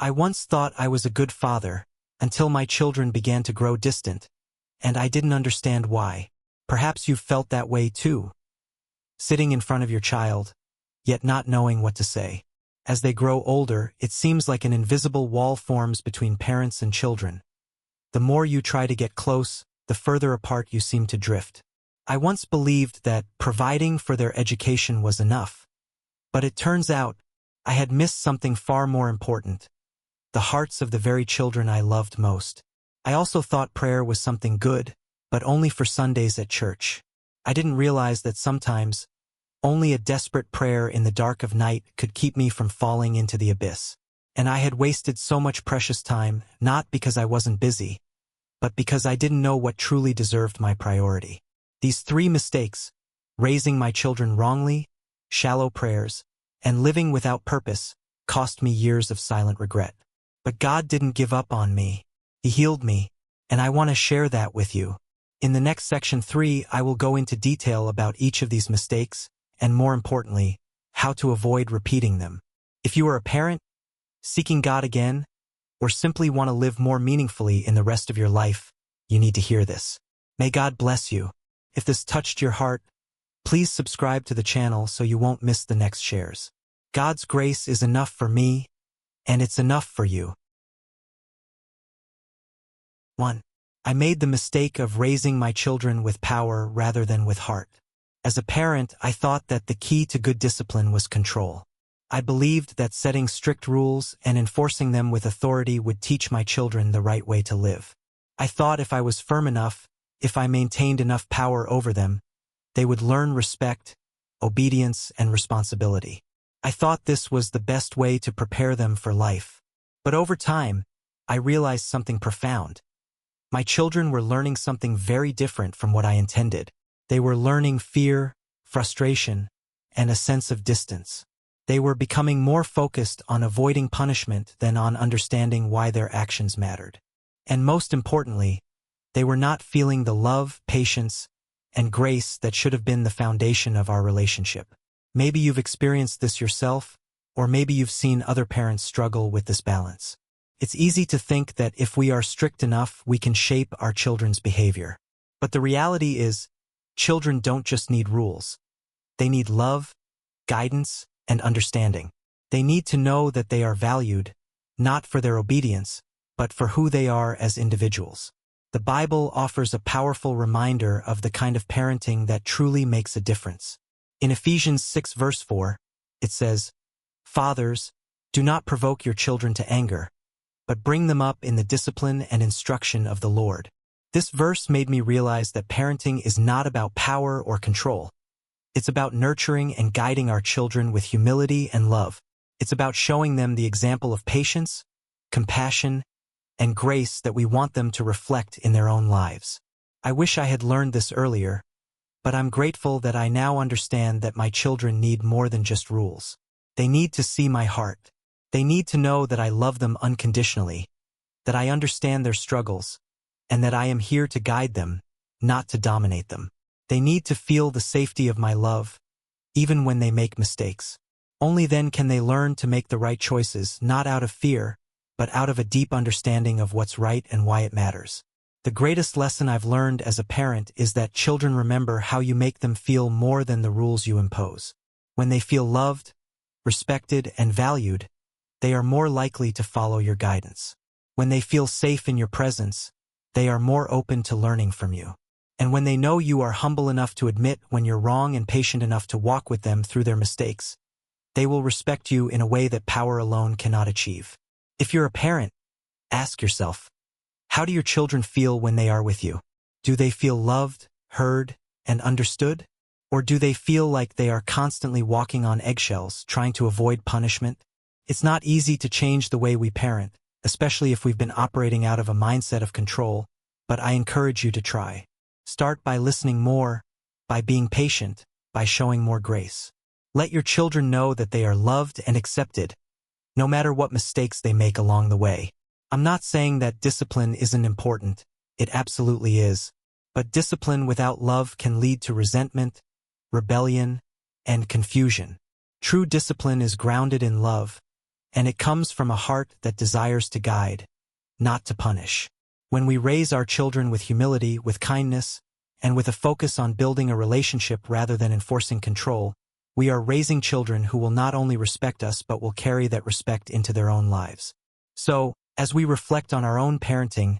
I once thought I was a good father, until my children began to grow distant, and I didn't understand why. Perhaps you've felt that way too. Sitting in front of your child, yet not knowing what to say. As they grow older, it seems like an invisible wall forms between parents and children. The more you try to get close, the further apart you seem to drift. I once believed that providing for their education was enough. But it turns out, I had missed something far more important. The hearts of the very children I loved most. I also thought prayer was something good, but only for Sundays at church. I didn't realize that sometimes, only a desperate prayer in the dark of night could keep me from falling into the abyss. And I had wasted so much precious time, not because I wasn't busy, but because I didn't know what truly deserved my priority. These 3 mistakes, raising my children wrongly, shallow prayers, and living without purpose, cost me years of silent regret. But God didn't give up on me. He healed me, and I want to share that with you. In the next section 3, I will go into detail about each of these mistakes, and more importantly, how to avoid repeating them. If you are a parent, seeking God again, or simply want to live more meaningfully in the rest of your life, you need to hear this. May God bless you. If this touched your heart, please subscribe to the channel so you won't miss the next shares. God's grace is enough for me, and it's enough for you. 1. I made the mistake of raising my children with power rather than with heart. As a parent, I thought that the key to good discipline was control. I believed that setting strict rules and enforcing them with authority would teach my children the right way to live. I thought if I was firm enough, if I maintained enough power over them, they would learn respect, obedience, and responsibility. I thought this was the best way to prepare them for life. But over time, I realized something profound. My children were learning something very different from what I intended. They were learning fear, frustration, and a sense of distance. They were becoming more focused on avoiding punishment than on understanding why their actions mattered. And most importantly, they were not feeling the love, patience, and grace that should have been the foundation of our relationship. Maybe you've experienced this yourself, or maybe you've seen other parents struggle with this balance. It's easy to think that if we are strict enough, we can shape our children's behavior. But the reality is, children don't just need rules. They need love, guidance, and understanding. They need to know that they are valued, not for their obedience, but for who they are as individuals. The Bible offers a powerful reminder of the kind of parenting that truly makes a difference. In Ephesians 6 verse 4, it says, "Fathers, do not provoke your children to anger, but bring them up in the discipline and instruction of the Lord." This verse made me realize that parenting is not about power or control. It's about nurturing and guiding our children with humility and love. It's about showing them the example of patience, compassion, and grace that we want them to reflect in their own lives. I wish I had learned this earlier, but I'm grateful that I now understand that my children need more than just rules. They need to see my heart. They need to know that I love them unconditionally, that I understand their struggles, and that I am here to guide them, not to dominate them. They need to feel the safety of my love, even when they make mistakes. Only then can they learn to make the right choices, not out of fear, but out of a deep understanding of what's right and why it matters. The greatest lesson I've learned as a parent is that children remember how you make them feel more than the rules you impose. When they feel loved, respected, and valued, they are more likely to follow your guidance. When they feel safe in your presence, they are more open to learning from you. And when they know you are humble enough to admit when you're wrong and patient enough to walk with them through their mistakes, they will respect you in a way that power alone cannot achieve. If you're a parent, ask yourself, how do your children feel when they are with you? Do they feel loved, heard, and understood? Or do they feel like they are constantly walking on eggshells, trying to avoid punishment? It's not easy to change the way we parent, especially if we've been operating out of a mindset of control, but I encourage you to try. Start by listening more, by being patient, by showing more grace. Let your children know that they are loved and accepted, no matter what mistakes they make along the way. I'm not saying that discipline isn't important. It absolutely is. But discipline without love can lead to resentment, rebellion, and confusion. True discipline is grounded in love, and it comes from a heart that desires to guide, not to punish. When we raise our children with humility, with kindness, and with a focus on building a relationship rather than enforcing control, we are raising children who will not only respect us but will carry that respect into their own lives. So, as we reflect on our own parenting,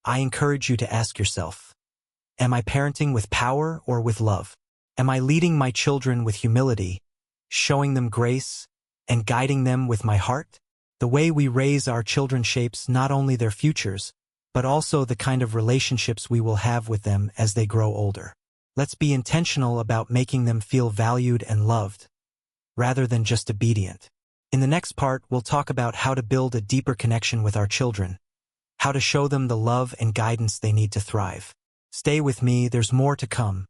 I encourage you to ask yourself, am I parenting with power or with love? Am I leading my children with humility, showing them grace, and guiding them with my heart? The way we raise our children shapes not only their futures, but also the kind of relationships we will have with them as they grow older. Let's be intentional about making them feel valued and loved, rather than just obedient. In the next part, we'll talk about how to build a deeper connection with our children, how to show them the love and guidance they need to thrive. Stay with me, there's more to come.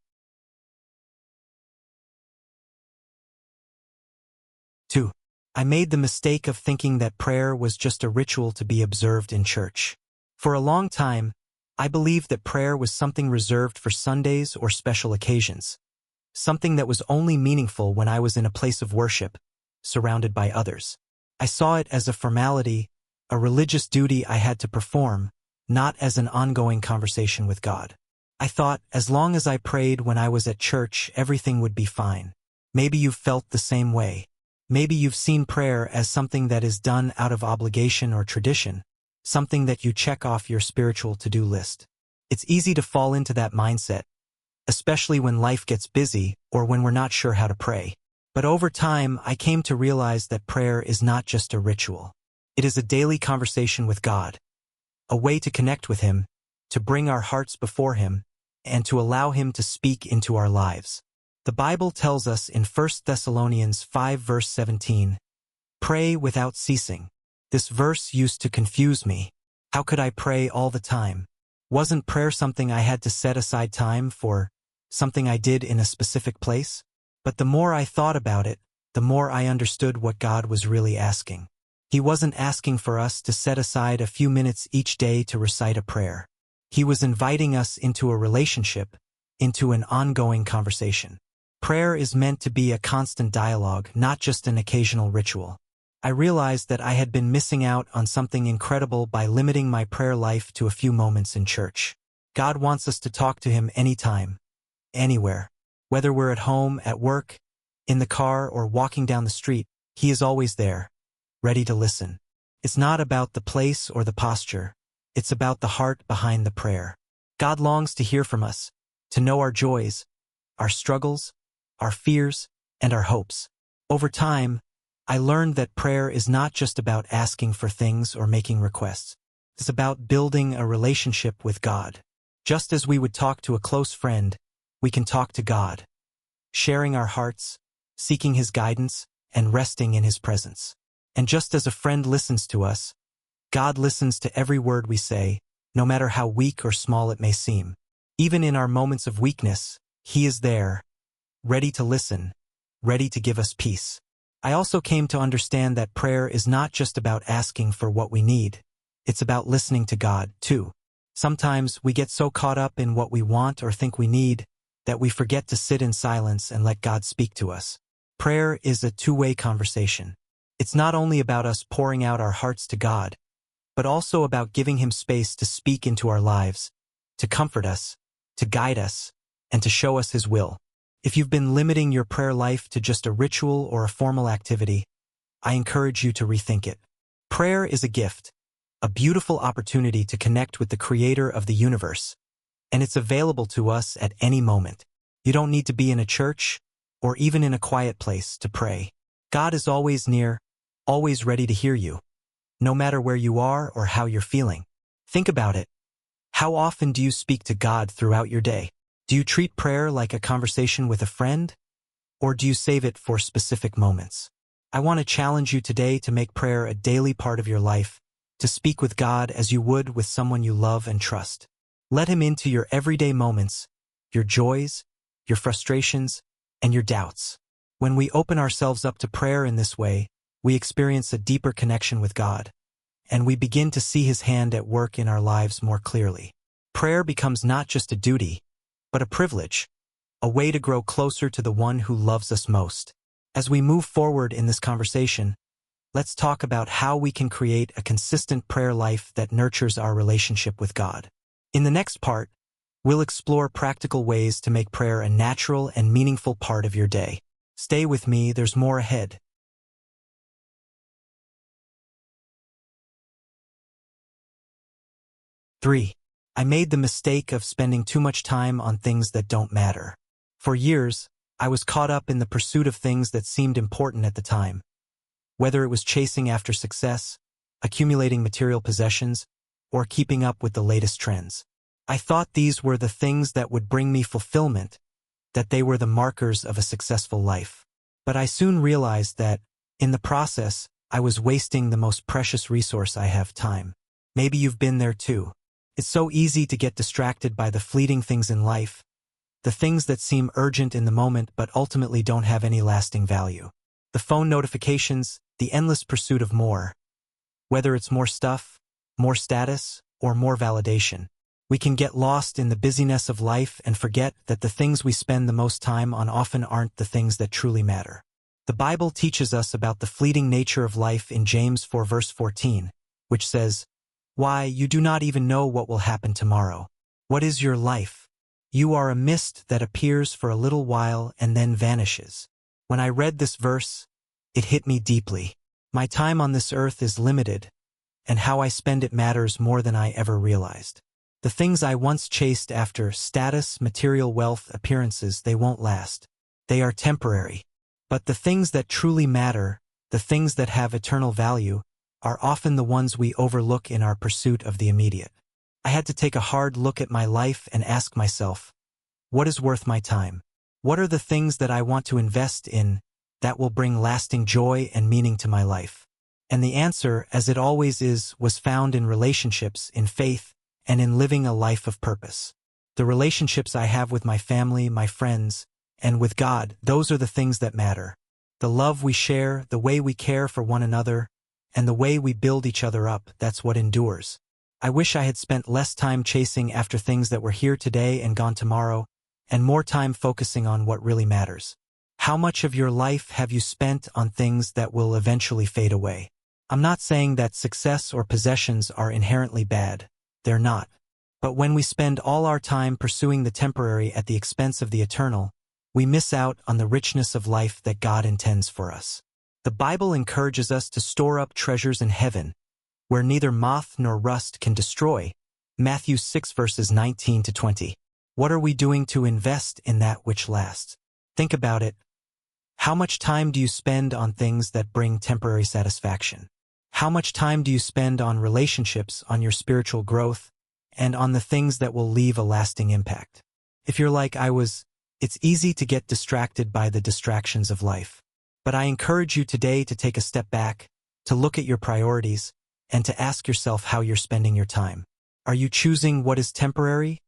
2. I made the mistake of thinking that prayer was just a ritual to be observed in church. For a long time, I believed that prayer was something reserved for Sundays or special occasions, something that was only meaningful when I was in a place of worship, surrounded by others. I saw it as a formality, a religious duty I had to perform, not as an ongoing conversation with God. I thought, as long as I prayed when I was at church, everything would be fine. Maybe you've felt the same way. Maybe you've seen prayer as something that is done out of obligation or tradition, something that you check off your spiritual to-do list. It's easy to fall into that mindset, especially when life gets busy or when we're not sure how to pray. But over time, I came to realize that prayer is not just a ritual. It is a daily conversation with God, a way to connect with Him, to bring our hearts before Him, and to allow Him to speak into our lives. The Bible tells us in 1 Thessalonians 5 verse 17, "Pray without ceasing." This verse used to confuse me. How could I pray all the time? Wasn't prayer something I had to set aside time for, something I did in a specific place? But the more I thought about it, the more I understood what God was really asking. He wasn't asking for us to set aside a few minutes each day to recite a prayer. He was inviting us into a relationship, into an ongoing conversation. Prayer is meant to be a constant dialogue, not just an occasional ritual. I realized that I had been missing out on something incredible by limiting my prayer life to a few moments in church. God wants us to talk to Him anytime, anywhere. Whether we're at home, at work, in the car, or walking down the street, He is always there, ready to listen. It's not about the place or the posture. It's about the heart behind the prayer. God longs to hear from us, to know our joys, our struggles, our fears, and our hopes. Over time, I learned that prayer is not just about asking for things or making requests. It's about building a relationship with God. Just as we would talk to a close friend, we can talk to God, sharing our hearts, seeking His guidance, and resting in His presence. And just as a friend listens to us, God listens to every word we say, no matter how weak or small it may seem. Even in our moments of weakness, He is there, ready to listen, ready to give us peace. I also came to understand that prayer is not just about asking for what we need. It's about listening to God, too. Sometimes we get so caught up in what we want or think we need that we forget to sit in silence and let God speak to us. Prayer is a two-way conversation. It's not only about us pouring out our hearts to God, but also about giving Him space to speak into our lives, to comfort us, to guide us, and to show us His will. If you've been limiting your prayer life to just a ritual or a formal activity, I encourage you to rethink it. Prayer is a gift, a beautiful opportunity to connect with the Creator of the universe, and it's available to us at any moment. You don't need to be in a church or even in a quiet place to pray. God is always near, always ready to hear you, no matter where you are or how you're feeling. Think about it. How often do you speak to God throughout your day? Do you treat prayer like a conversation with a friend, or do you save it for specific moments? I want to challenge you today to make prayer a daily part of your life, to speak with God as you would with someone you love and trust. Let Him into your everyday moments, your joys, your frustrations, and your doubts. When we open ourselves up to prayer in this way, we experience a deeper connection with God, and we begin to see His hand at work in our lives more clearly. Prayer becomes not just a duty, but a privilege, a way to grow closer to the one who loves us most. As we move forward in this conversation, let's talk about how we can create a consistent prayer life that nurtures our relationship with God. In the next part, we'll explore practical ways to make prayer a natural and meaningful part of your day. Stay with me, there's more ahead. 3. I made the mistake of spending too much time on things that don't matter. For years, I was caught up in the pursuit of things that seemed important at the time. Whether it was chasing after success, accumulating material possessions, or keeping up with the latest trends. I thought these were the things that would bring me fulfillment, that they were the markers of a successful life. But I soon realized that, in the process, I was wasting the most precious resource I have, time. Maybe you've been there too. It's so easy to get distracted by the fleeting things in life, the things that seem urgent in the moment but ultimately don't have any lasting value. The phone notifications, the endless pursuit of more. Whether it's more stuff, more status, or more validation, we can get lost in the busyness of life and forget that the things we spend the most time on often aren't the things that truly matter. The Bible teaches us about the fleeting nature of life in James 4 verse 14, which says, "Why, you do not even know what will happen tomorrow. What is your life? You are a mist that appears for a little while and then vanishes." When I read this verse, it hit me deeply. My time on this earth is limited, and how I spend it matters more than I ever realized. The things I once chased after, status, material wealth, appearances, they won't last. They are temporary. But the things that truly matter, the things that have eternal value, are often the ones we overlook in our pursuit of the immediate. I had to take a hard look at my life and ask myself, what is worth my time? What are the things that I want to invest in that will bring lasting joy and meaning to my life? And the answer, as it always is, was found in relationships, in faith, and in living a life of purpose. The relationships I have with my family, my friends, and with God, those are the things that matter. The love we share, the way we care for one another, and the way we build each other up, that's what endures. I wish I had spent less time chasing after things that were here today and gone tomorrow, and more time focusing on what really matters. How much of your life have you spent on things that will eventually fade away? I'm not saying that success or possessions are inherently bad. They're not. But when we spend all our time pursuing the temporary at the expense of the eternal, we miss out on the richness of life that God intends for us. The Bible encourages us to store up treasures in heaven, where neither moth nor rust can destroy. Matthew 6 verses 19 to 20. What are we doing to invest in that which lasts? Think about it. How much time do you spend on things that bring temporary satisfaction? How much time do you spend on relationships, on your spiritual growth, and on the things that will leave a lasting impact? If you're like I was, it's easy to get distracted by the distractions of life. But I encourage you today to take a step back, to look at your priorities, and to ask yourself how you're spending your time. Are you choosing what is temporary,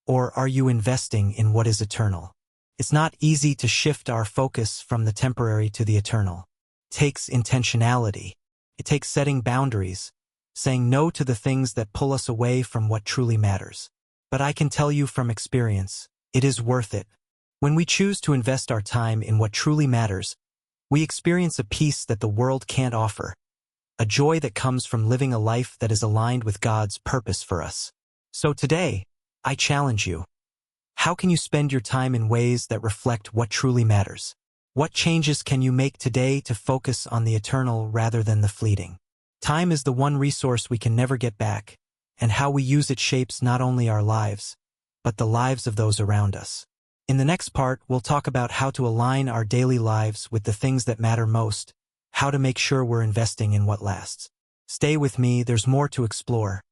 or are you investing in what is eternal? It's not easy to shift our focus from the temporary to the eternal. It takes intentionality. It takes setting boundaries, saying no to the things that pull us away from what truly matters. But I can tell you from experience, it is worth it. When we choose to invest our time in what truly matters, we experience a peace that the world can't offer, a joy that comes from living a life that is aligned with God's purpose for us. So today, I challenge you. How can you spend your time in ways that reflect what truly matters? What changes can you make today to focus on the eternal rather than the fleeting? Time is the one resource we can never get back, and how we use it shapes not only our lives, but the lives of those around us. In the next part, we'll talk about how to align our daily lives with the things that matter most, how to make sure we're investing in what lasts. Stay with me, there's more to explore.